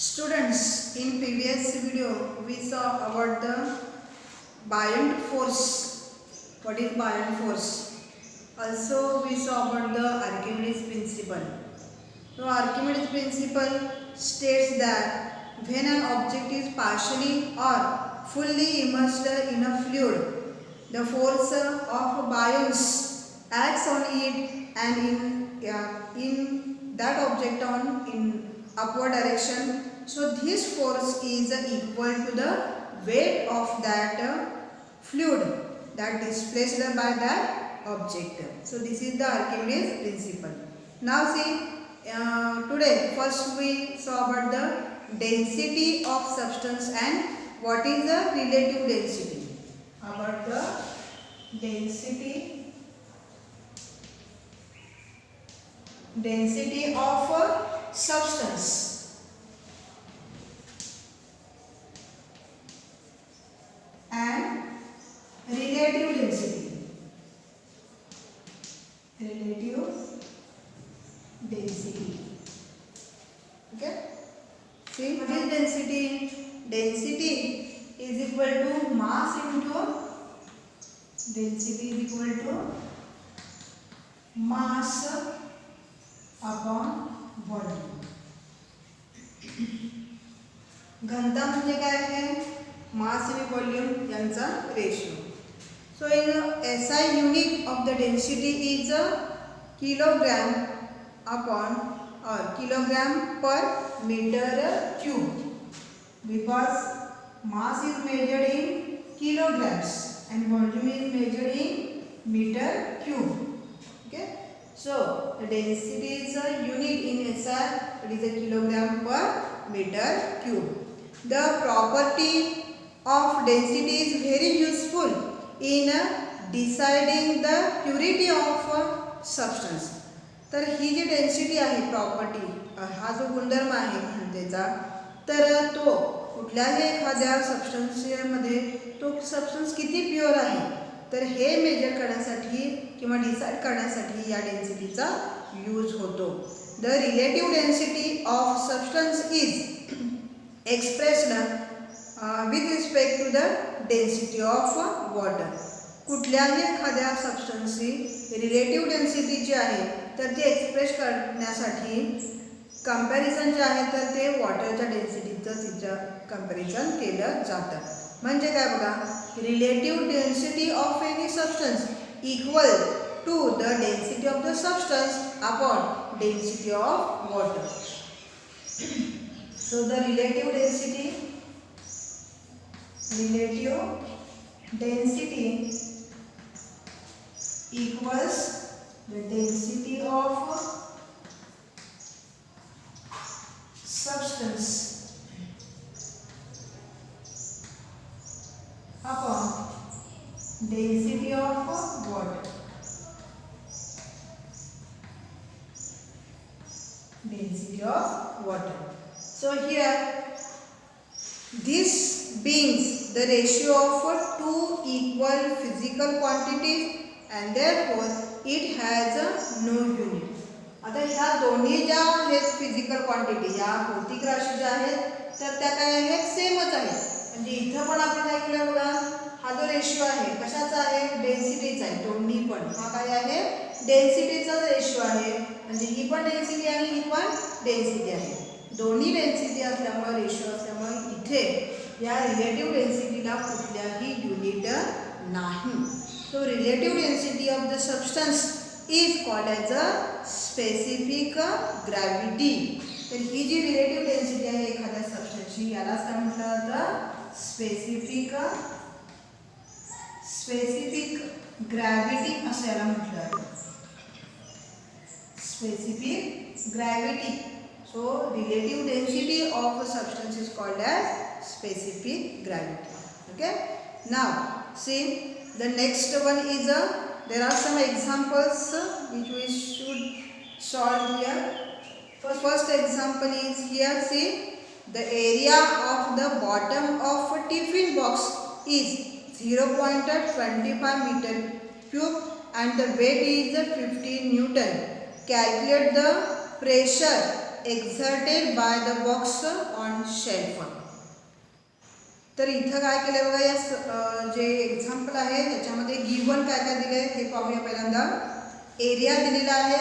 Students, in previous video we saw about the buoyant force. What is buoyant force? Also we saw about the Archimedes principle. So Archimedes principle states that when an object is partially or fully immersed in a fluid, the force of buoyancy acts on it and in that object in upward direction. So this force is equal to the weight of that fluid that displaced by that object. So this is the Archimedes principle. Now see, today first we saw about the density of substance and what is the relative density. About the density of a substance and relative density. Okay. See, what is density? Density is equal to mass into mass upon volume. घनता म्हणजे काय आहे? मास आणि volume यांचा ratio. So in SI unit of the density is a kilogram upon or kilogram per meter cube, because mass is measured in kilograms and volume is measured in meter cube. Okay, so the density is a unit in SI, it is a kilogram per meter cube. The property of density is very useful in deciding the purity of substance. तर ही जी density आहे, property, हा जो गुणधर्म आहे घनतेचा, तर तो कुठल्याही एखाद्या सबस्टन्समध्ये तो सबस्टन्स किती प्युअर आहे तर हे मेजर करण्यासाठी किंवा डिसाइड करण्यासाठी या डेन्सिटीचा यूज होतो. The relative density of substance is expressed with respect to the density of water. कुठल्याही एखाद्या सबस्टन्सची रिलेटिव्ह डेन्सिटी जी आहे तर ती एक्सप्रेस करण्यासाठी कंपॅरिझन जे आहे तर ते वॉटरच्या डेन्सिटीचं तिचं कंपॅरिझन केलं जातं. म्हणजे काय बघा, relative density of any substance equal to the density of the substance upon density of water. So the relative density equals the density of substance upon density of water. So here this being the ratio of two equal physical quantities and therefore it has no unit. आता ह्या दोन्ही ज्या आहेत physical quantity, या भौतिक राशी ज्या आहेत तर त्या काय आहेत, सेमच आहेत. म्हणजे इथं पण आपण काय केलं बघा, हा जो रेशिओ आहे कशाचा आहे, डेन्सिटीचा आहे. दोन्ही पण हा काय आहे, डेन्सिटीचा रेशिओ आहे. म्हणजे ही पण डेन्सिटी आणि ही पण डेन्सिटी आहे. दोन्ही डेन्सिटी असल्यामुळे, रेशिओ असल्यामुळे इथे या रिलेटिव्ह डेन्सिटीला कुठल्याही युनिट नाही. So relative density of the substance is called as a specific gravity. तर ही जी रिलेटिव्ह डेन्सिटी आहे एखाद्या सबस्टन्सची यालाच काय म्हटलं जातं, स्पेसिफिक ग्रॅव्हिटी असं याला म्हटलं जातं. Specific gravity. So relative density of a substance is called as specific gravity. Okay. Now see the next one is there are some examples which we should solve here. First example is here. See, the area of the bottom of a tiffin box is 0.25 meter cube and the weight is 15 Newton. Calculate the pressure exerted by the box on shelf. तर इथं काय केलं बघा, या जे example आहे त्याच्यामध्ये given काय काय दिले हे पाहूया. पहिल्यांदा एरिया दिलेला आहे.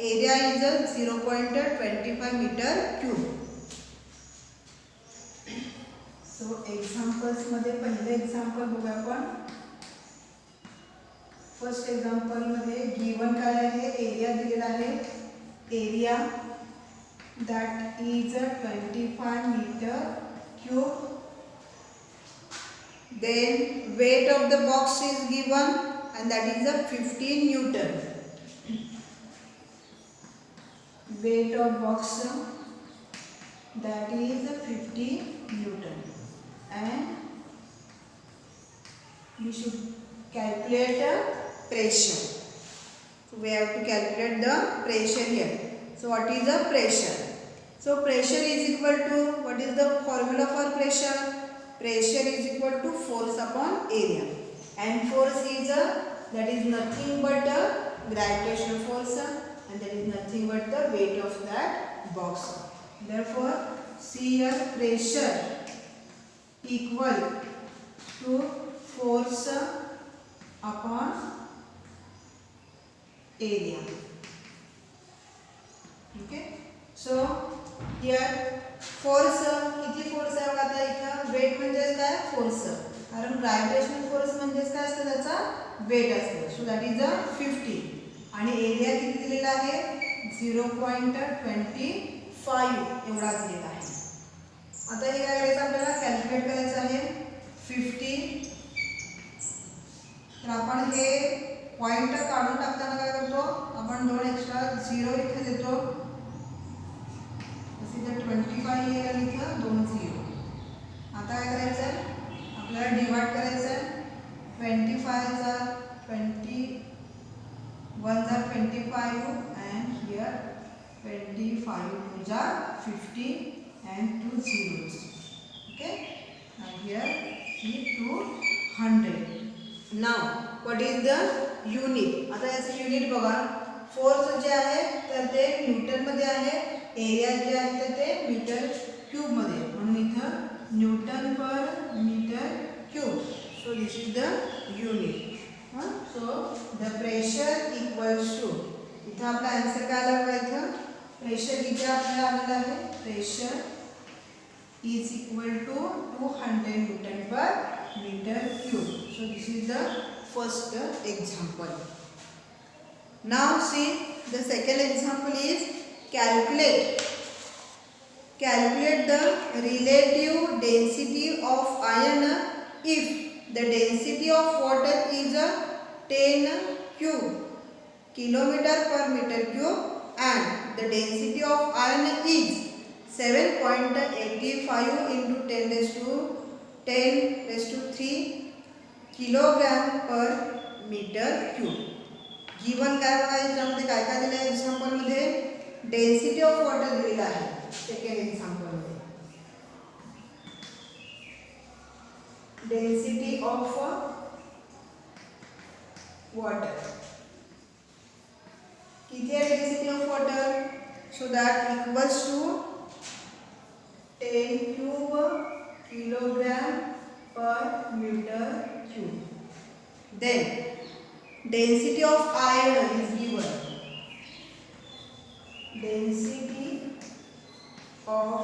Area is 0.25 metre cube. So examples मध्ये पहिले एक्झाम्पल बघूया आपण. फर्स्ट एक्झाम्पल मध्ये गिवन काय आहे, एरिया दिलेला आहे. Area that is 25 metre cube. Then weight of the box is given and that is a 15 Newton. Weight of box that is 50 Newton, and we should calculate the pressure. So we have to calculate the pressure here. So what is the pressure? So pressure is equal to, what is the formula for pressure? Pressure is equal to force upon area, and force is that is nothing but the gravitational force, and that is nothing but the weight of that box. Therefore see here, pressure equal to force upon area. Okay, so here force किती force आहे बघा. आता इथं wait म्हणजे काय, force. कारण gravitational force म्हणजे काय असतं, त्याचा वेट असतं. सो दॅट इज 50, आणि एरिया किती दिलेला आहे, 0.25 एवढा दिलेला आहे. आता हे काय करायचं, आपल्याला कॅल्क्युलेट करायचं आहे. 50, तर आपण हे पॉइंट काढून टाकताना काय करतो, आपण 2 एक्स्ट्रा 0 इथे देतो. 25 येईल आणि इथं 2 0. आता काय करायचं आहे, आपल्याला डिवाइड करायचं आहे. 25 jar 20, 1 jar 25 and here 25 2 jar 50 and 2 zeros. Okay, now here keep to 100. Now what is the unit? आता याचं युनिट बघा. फोर्स जे आहे तर ते न्यूटन मध्ये आहे. एरिया जे आहे तर ते मीटर क्यूब मध्ये, म्हणून इथं newton per metre cube. So this is the unit. So the pressure equals to, इथं आपला आन्सर काय आला बघा. इथं प्रेशर किती आपल्याला आलेलं आहे, pressure is equal to 200 newton per metre cube. So this is the first example. Now see the second example is calculate the relative density of iron if the density of water is 10 cube kilometer per meter cube and the density of iron is 7.85 into 10 raised to 3 kilogram per meter cube. Given काय बघा, याच्यामध्ये काय काय दिलं आहे. Example मध्ये density of water दिलेला आहे. सेकंड एक्झाम्पल मध्ये डेन्सिटी ऑफ वॉटर किती आहे, density of water. So that equals to 10 cube kilogram per metre cube. Then density of iron is given. Density of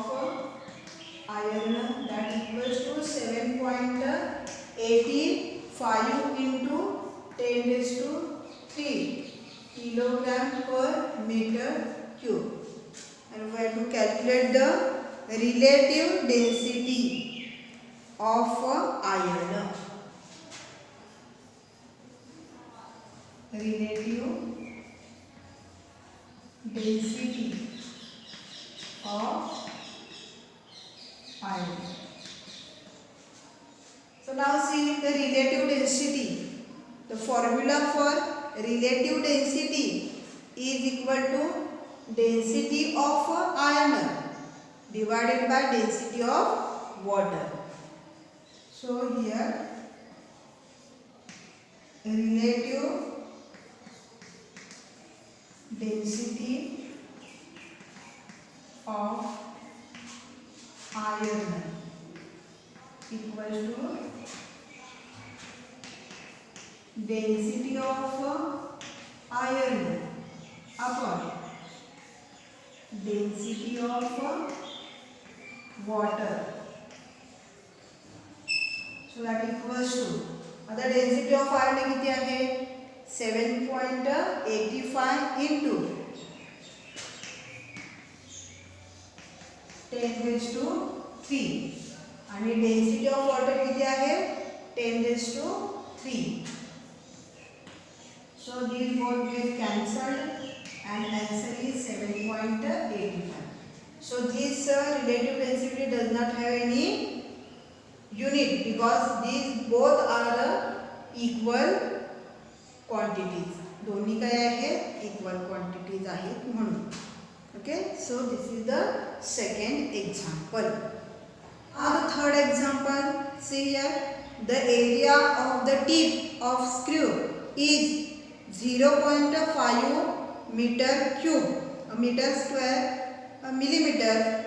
iron that equals to 7.85 into 10 raised to 3 kilogram per meter cube. And we have to calculate the relative density of iron. Relative density of iron. So now see the relative density. The formula for relative density is equal to density of iron divided by density of water. So here relative density of iron equal to density of iron upon density of water. So that equals to, आता density of iron किती आहे 7.85 into 10 raised to 3 आणि density of water किती आहे 10 raised to 3. So these both get cancelled and answer is 7.85. So this relative density does not have any unit because these both are equal quantities. दोन्ही काय आहेत equal quantities आहेत म्हणून. Okay, so this is the second example. Now the third example, see here, the area of the tip of screw is 0.5 meter cube, a meter square, a millimeter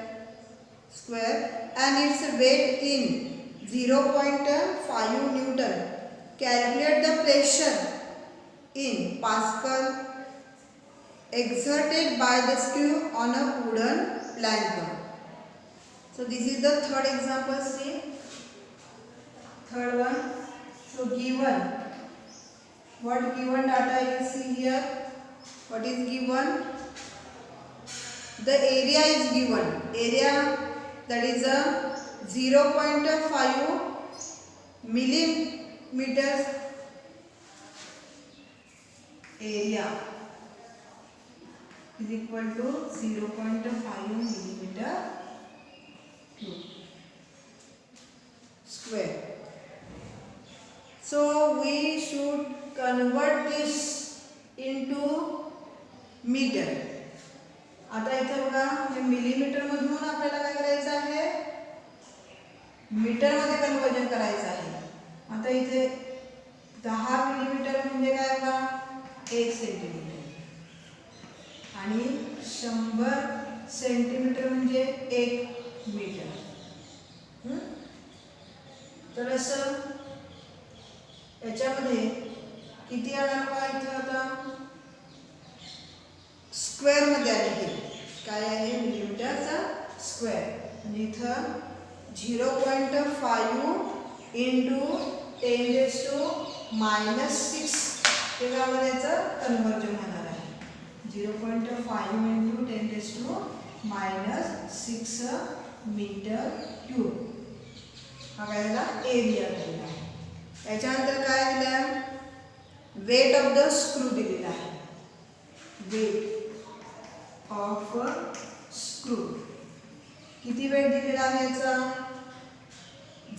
square, and its weight in 0.5 Newton. Calculate the pressure in Pascal exerted by the screw on a wooden plank. So this is the third example. See, third one. So given, what given data you see here? What is given? The area is given. Area, that is a 0.5 millimeters area is equal to 0.5 millimeter cube square. So we should convert this into meter. आता इथे बघा हे millimetre मधून आपल्याला काय करायचं आहे metre मध्ये conversion करायचं आहे. आता इथे 10 मिलीमीटर म्हणजे काय बघा 1 सेंटीमीटर आणि 100 सेंटीमीटर म्हणजे 1 मीटर. तर असं याच्यामध्ये किती येणार बघा इथे आता स्क्वेअर मध्ये आहे काय आहे मिलीमीटरचा स्क्वेअर आणि इथं 0.5 into 10⁻⁻6 हे याचं कन्वर्जन होणार आहे. 0.5 into 10⁻⁻6 मीटर क्यूब हा काय झाला एरिया दिलेला आहे. याच्यानंतर काय दिलं वेट ऑफ द स्क्रू दिलेला आहे. वेट ऑफ स्क्रू किती वेट दिलेला आहे याचा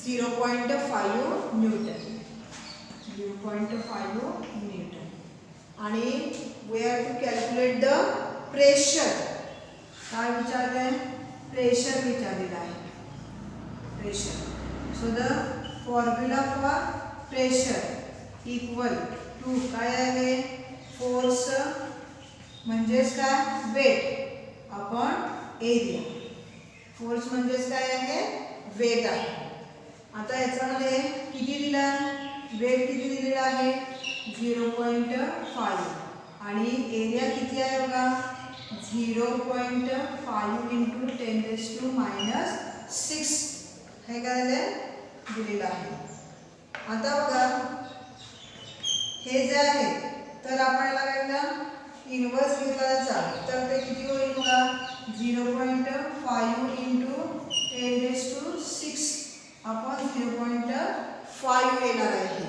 0.5 न्यूटन. 0.5 न्यूटन आणि we have to calculate the pressure. काय विचारलंय प्रेशर विचारलेलं आहे pressure. So the formula for pressure equal to काय आहे फोर्स म्हणजेच काय वेट अपॉन एरिया. फोर्स म्हणजेच काय आहे वेट आहे. आता याच्यामध्ये किती दिला वेट किती दिलेला आहे 0.5 आणि एरिया किती आहे बघा 0.5 into 10⁻⁻6 हे काय दिलेलं आहे. आता बघा हे जे आहे तर आपण याला काय केलं इन्व्हर्स घेतला त्याचा तर ते किती होईल बघा 0.5 into 10⁻6 अपॉन 0.5 येणार आहे.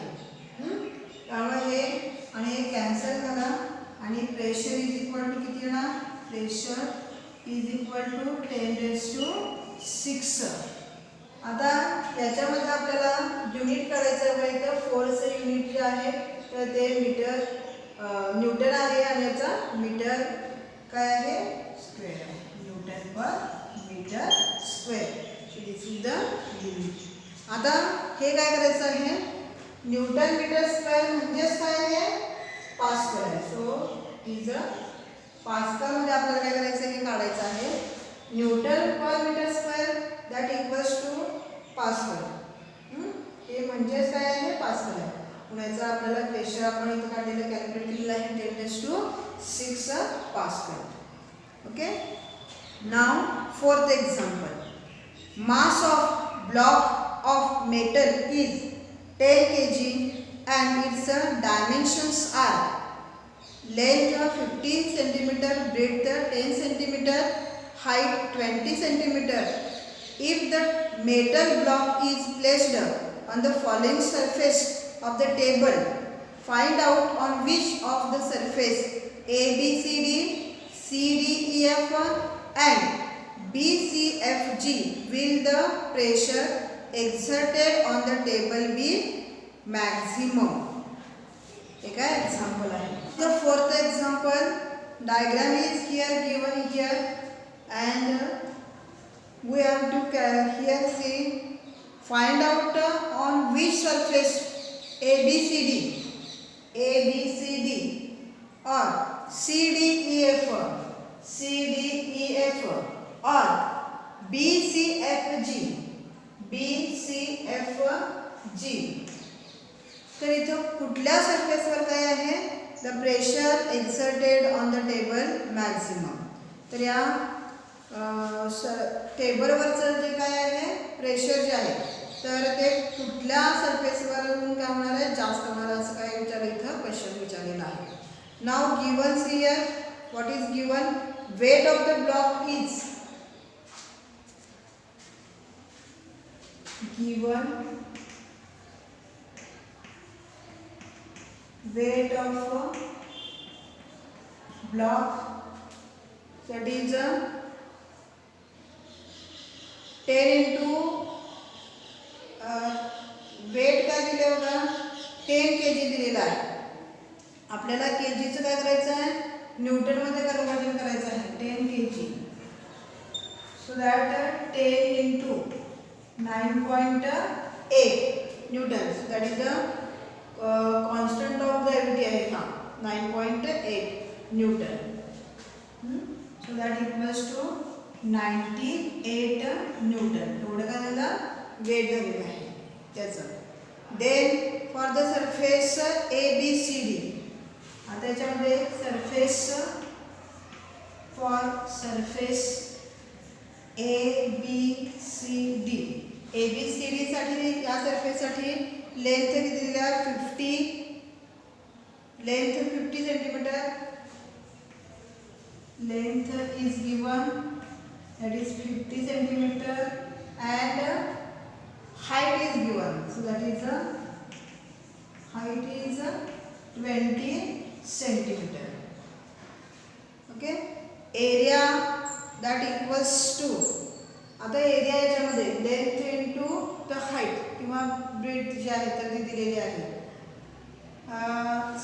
त्यामुळे हे आणि हे कॅन्सल करा आणि प्रेशर इज इक्वल टू किती येणार प्रेशर इज इक्वल टू 10⁻6. आता याच्यामध्ये आपल्याला युनिट करायचं आहे तर फोर्स युनिट जे आहे तर ते मीटर न्यूटन आहे आणि याचा मीटर काय आहे स्क्वेअर आहे newton per metre square. This is the unit. आता हे काय करायचं आहे न्यूटन मीटर स्क्वेअर म्हणजेच काय आहे पास्कल आहे. सो इज अ पास्कल मध्ये आपल्याला काय करायचं हे काढायचं आहे newton per metre square that equals to pascal. हे म्हणजेच काय आहे, पास्कल आहे. पुण्याचं आपल्याला प्रेशर आपण इथं काढलेलं कॅल्क्युलेट केलेलं आहे 10⁶ pascal. Okay. Now fourth example. Mass of block of metal is 10 kg and its dimensions are length 15 cm, breadth 10 cm, height 20 cm. If the metal block is placed on the following surface of the table, find out on which of the surface A, B, C, D, C, D, E, F and B, C, F, G will the pressure exerted on the table be maximum. एक example आहे. The fourth example diagram is here given here and we have to here see find out on which surface A, B, C, D or C, D, E, F or B, C, F, G. तर इथं कुठल्या सरफेसवर काय आहे, the pressure exerted on the table maximum. तर या टेबलवरचं जे काय आहे प्रेशर जे आहे तर ते कुठल्या सरफेसवरून काय होणार आहे, जास्त होणार आहे असं काय इथं क्वेश्चन विचारलेला आहे. Now given here what is given, weight of the block is given, weight of block that is 10 into weight काय दिले बघा 10 kg दिलेला आहे. आपल्याला kgचं काय करायचं आहे, न्यूटन मध्ये कन्वर्जन करायचं आहे 10 kg. So that 10 into 9.8 newton. That is the constant of gravity आहे हा 9.8 newton. So that equals to 98 newton. एवढं काय झालं वेट झालेलं आहे त्याचं. Then for the surface A, B, C, D. आता याच्यामध्ये surface for surface A, B, C, D. A, B, C, D साठी या सरफेससाठी लेंथ किती दिली आहे 50, length 50 centimetre, length is given that is 50 centimeter and height is given, so that is height is 20 centimeter. Okay, area that equals to, आता area याच्यामध्ये length into the height किंवा breath जे आहे तर ती दिलेली आहे.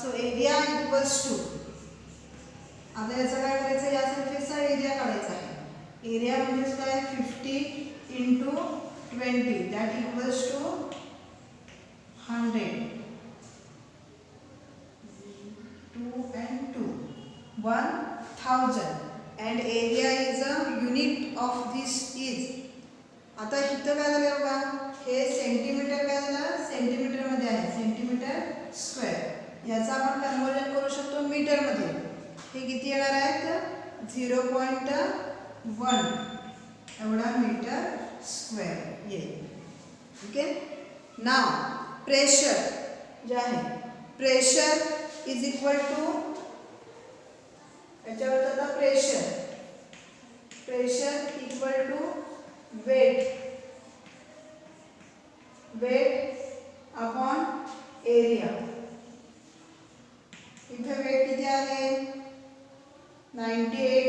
सो एरिया इक्वल्स टू, आता याचं काय करायचं, या सरफेसचा एरिया काढायचा आहे. एरिया म्हणजेच काय 50 into 20 that equals to 100. 2 and 2 1000 and area is a unit of this is. आता इथं काय झालं बघा, हे सेंटीमीटर काय झालं सेंटीमीटर मध्ये आहे, सेंटीमीटर स्क्वेअर. याचं आपण कन्वर्जन करू शकतो मीटर मध्ये. हे किती येणार आहेत 0.1 एवढा मीटर स्क्वेअर येईल. ओके. नाव प्रेशर जे आहे, प्रेशर इज इक्वल टू याच्यावर आता pressure equal to weight upon area. इथे वेट किती आहे 98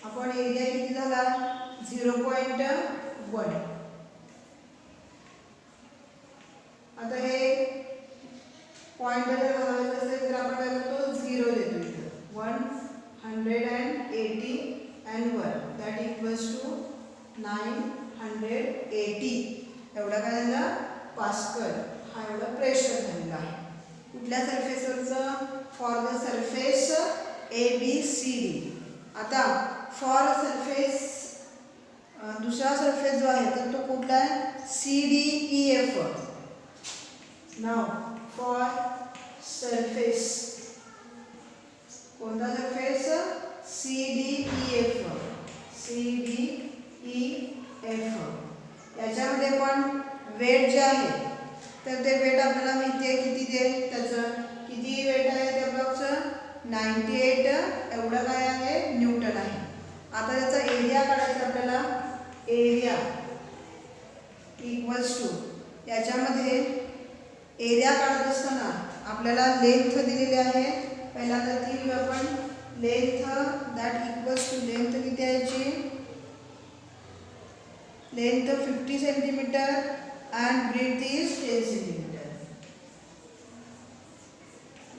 अपॉन एरिया किती झाला 0.1. आता हे पॉइंट बद्दल घालायचं असेल तर आपण काय करतो 0 देतो इथे 180 and 1 दॅट इक्वल्स टू 980. एवढा काय झालं पास्कल. हा एवढा प्रेशर झालेला आहे. कुठल्या सरफेसवरचं, for the surface A, B, C, D. आता फॉर सरफेस दुसरा सरफेस जो आहे तर तो कुठला आहे CDEF. नाव फॉर सरफेस कोणता सरफेस CDEF. याच्यामध्ये पण वेट जे आहे तर ते वेट आपल्याला माहिती आहे किती ते त्याचं किती वेट आहे ते अप्रॉक्स 98 एवढं काय आहे न्यूटन आहे. आता त्याचा एरिया काढायचा आपल्याला. एरिया इक्वल्स टू याच्यामध्ये एरिया काढत असताना आपल्याला लेंथ दिलेली आहे. पहिल्यांदा ती लिहू आपण. Length that equals to length किती आहे याची length 50 centimetre and breadth is 10 centimeter.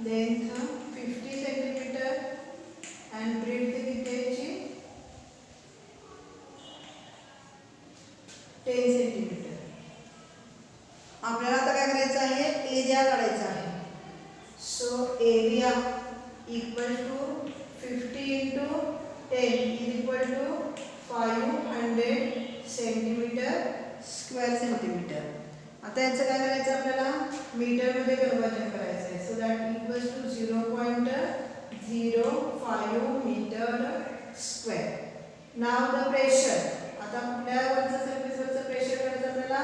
Length 50 centimeter and breadth किती आहे 10 centimeter. आपल्याला आता काय करायचं आहे एरिया काढायचा आहे. So area equal to 50 into 10 is equal to 500 centimetre square centimetre. आता याचं काय करायचं आपल्याला मीटरमध्ये कन्वर्जन करायचं आहे. So that equals to 0.05 metre square. नाव द प्रेशर. आता कुठल्यावरचं सरफेसवरचं प्रेशर करायचं आपल्याला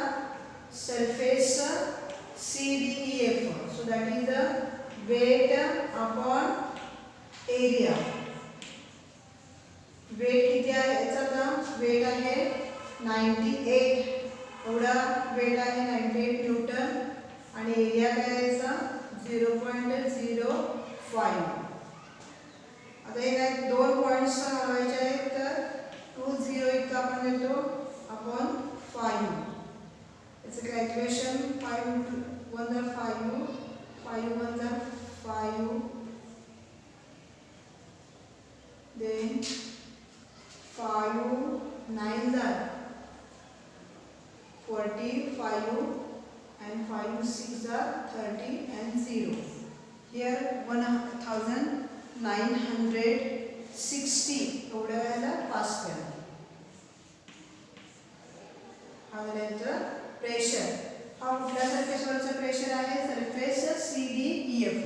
surface CDEF. So that is the weight upon area. Weight किती आहे याचा आता वेट आहे 98 एवढा वेट आहे 98 न्यूटन आणि एरिया काय आहे याचा 0.05. आता हे काय दोन पॉईंट्स वाढवायचे आहेत तर 20 इतकं आपण देतो अपॉन 5. याचं calculation 5 into 1 are 5 5 1 are 5 then 5 9 are 45 and 5 6 are 30 and 0. Here 1960 एवढ्या वेळेला पास करा. हा झालं प्रेशर. हा कुठल्या सरफेसवरचं प्रेशर आहे सरफेस CDEF.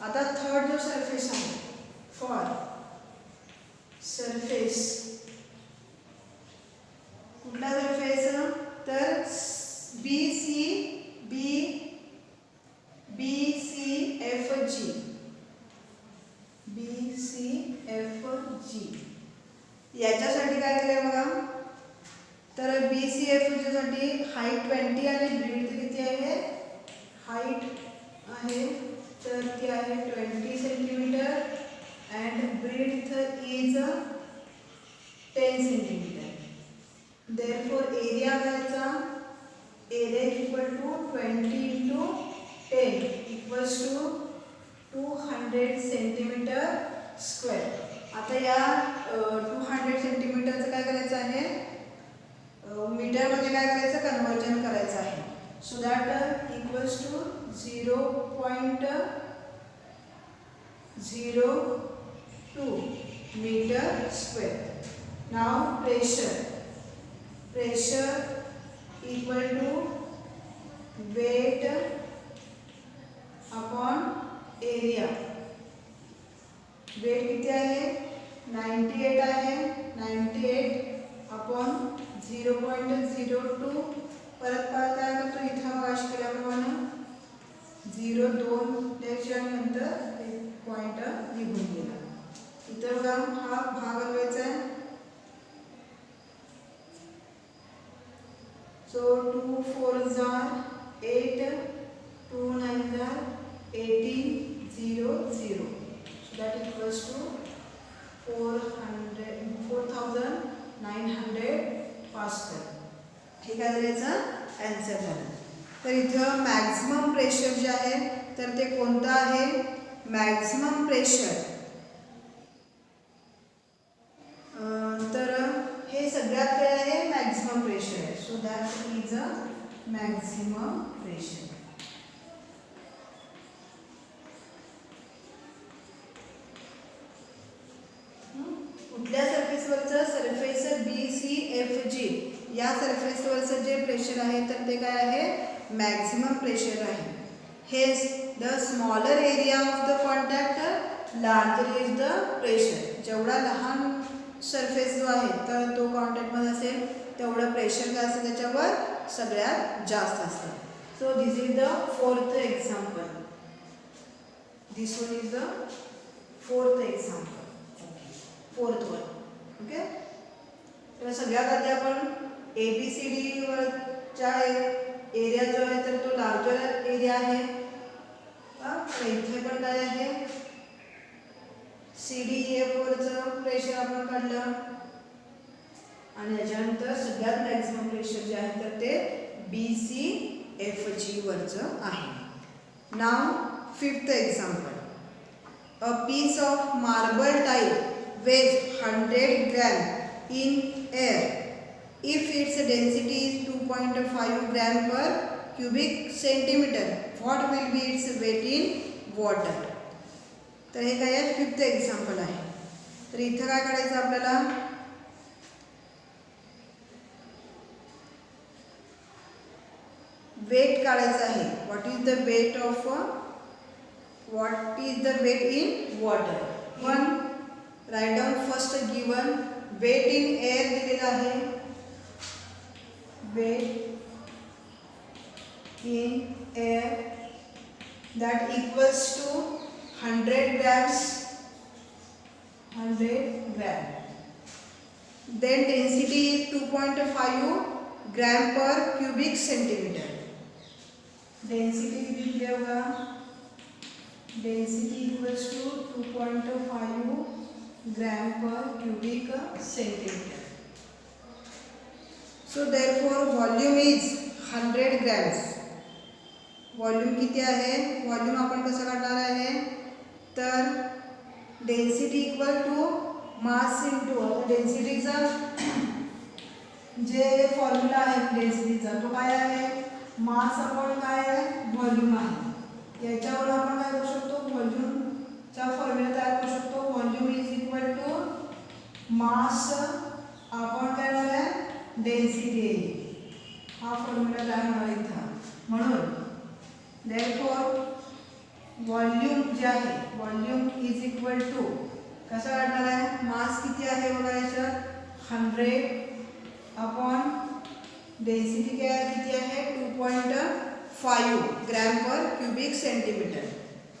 आता थर्ड जो सरफेस आहे फॉर सरफेस कुठला सरफेस तर BCFG. याच्यासाठी काय केलंय बघा तर BCFG साठी हाईट 20 आणि ब्रेथ किती आहे हाईट आहे तर ती आहे 20 centimetre and breadth is 10 centimeter. Therefore area करायचा area equal to 20 into 10 equals to 200 centimeter square. आता या 200 सेंटीमीटरचं काय करायचं आहे मीटरमध्ये काय करायचं कन्वर्जन करायचं आहे. So that equals to 0.02 meter square. Now pressure equal to weight upon area. weight किती आहे 98 आहे 98 upon 0.02. परत काय करतो इथं वाश केल्याप्रमाणे 0.2 त्याच्यानंतर पॉइंट निघून गेला. इतर बघा हा भाग हलवायचा आहे. सो 2 4s are 8 2 9s are 18 0 0. So that equals to 4900 pascal. हे काय झालं याचा आन्सर झालं. तर इथं मॅक्झिमम प्रेशर जे आहे तर ते कोणतं आहे मॅक्झिमम प्रेशर. तर हे सगळ्यात काय आहे मॅक्झिमम प्रेशर आहे. So that is a maximum pressure. सरफेसवरचं सरफेस BCFG या सरफेसवरचं जे प्रेशर आहे तर ते काय आहे, मॅक्झिमम प्रेशर आहे. हेच the smaller area of the contact larger is the pressure. जेवढा लहान सरफेस जो आहे तर तो कॉन्टॅक्टमध्ये असेल तेवढं प्रेशर काय असतं त्याच्यावर सगळ्यात जास्त असतं. सो this is the fourth example. This one is the fourth example. Fourth one. Okay. तर सगळ्यात आधी आपण ABCD वरच्या एरिया जो आहे तर तो लार्जर एरिया आहे. तर इथे पण काय आहे, CDEF वरचं प्रेशर आपण काढलं आणि याच्यानंतर सगळ्यात मॅक्झिमम प्रेशर जे आहे तर ते BCFG वरचं आहे. Now fifth example. A piece of marble tile weighs 100 gram in air. If its density is 2.5 gram per cubic centimeter, what will be its weight in water? तर हे काय आहे, फिफ्थ एक्झाम्पल आहे. तर इथं काय करायचं आपल्याला, वेट काढायचं आहे. What is the weight of what is the weight in water? One, write down first given weight in air दिलेला आहे. weight in air that equals to 100 grams. 100 gram. Then density is 2.5 gram per cubic centimeter. Density दिली होगा, density equals to 2.5 gram per cubic centimeter. So therefore volume is 100 grams. Volume किती आहे, volume आपण कसं काढणार आहे तर density equal to mass into, डेन्सिटीचा जे फॉर्म्युला आहे डेन्सिटीचा तो काय आहे, मास अपॉन काय आहे, व्हॉल्यूम आहे. याच्यावर आपण काय करू शकतो, व्हॉल्यूमचा फॉर्म्युला तयार करू शकतो. Volume is equal to mass upon काय होणार आहे, डेन्सिटी. हा फॉर्म्युला तयार होणार इथं. म्हणून देअरफॉर व्हॉल्यूम जे आहे, व्हॉल्यूम इज इक्वल टू कसं काढणार आहे, मास किती आहे बघा याच्यात 100 अपॉन डेन्सिटी काय किती आहे 2.5 ग्रॅम पर क्युबिक सेंटीमीटर.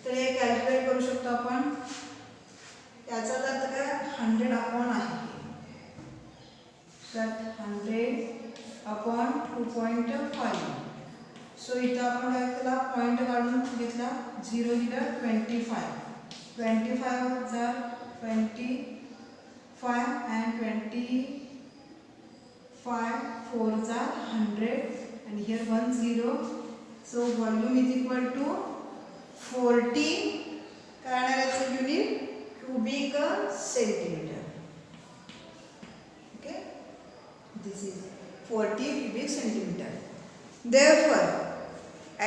तर हे कॅल्क्युलेट करू शकतो आपण. याचा अर्थ काय 100 अपॉन आहे, तर 100 अपॉन 2.5. सो इथं आपण काय केला, पॉईंट काढून घेतला, 0 दिलं 25. 25 jar 25 and 25 4 jar 100 and here 1 0. So volume is equal to 40 काय येणार याचं unit, cubic centimetre. Okay, this is 40 cubic centimeter. Therefore,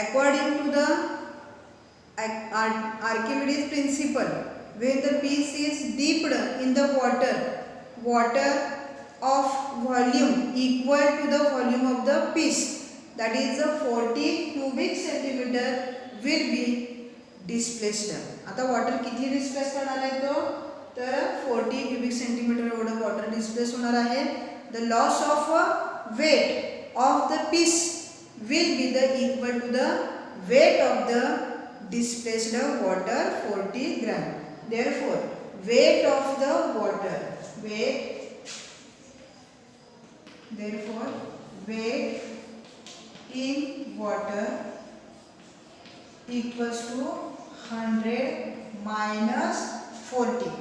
according to the Archimedes principle, when the piece is dipped in the water of volume equal to the volume of the piece, that is 40 cubic centimeter will be displaced. आता water किती displace करणार आहे तो, तर 40 cubic centimeter एवढं water displace होणार आहे. The loss of weight of the piece will be the equal to the weight of the displaced water 40 gram. Therefore weight of the water, therefore weight in water equals to 100 minus 40.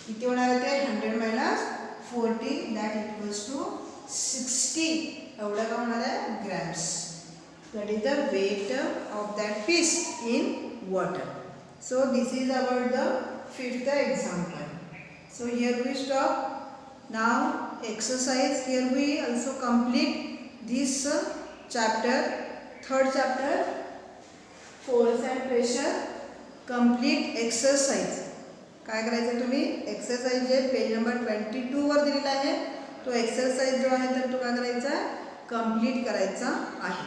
किती होणार आहे ते 100 minus 40, that equals to 60. एवढं का होणार आहे grams. That is the weight of that piece in water. So this is about the fifth example. So here we stop. Now exercise. Here we also complete this chapter, third chapter, force and pressure. Complete exercise. काय करायचं तुम्ही exercise जे page number 22 वर दिलेला आहे तो exercise जो आहे तर तो काय करायचा कंप्लीट करायचा आहे.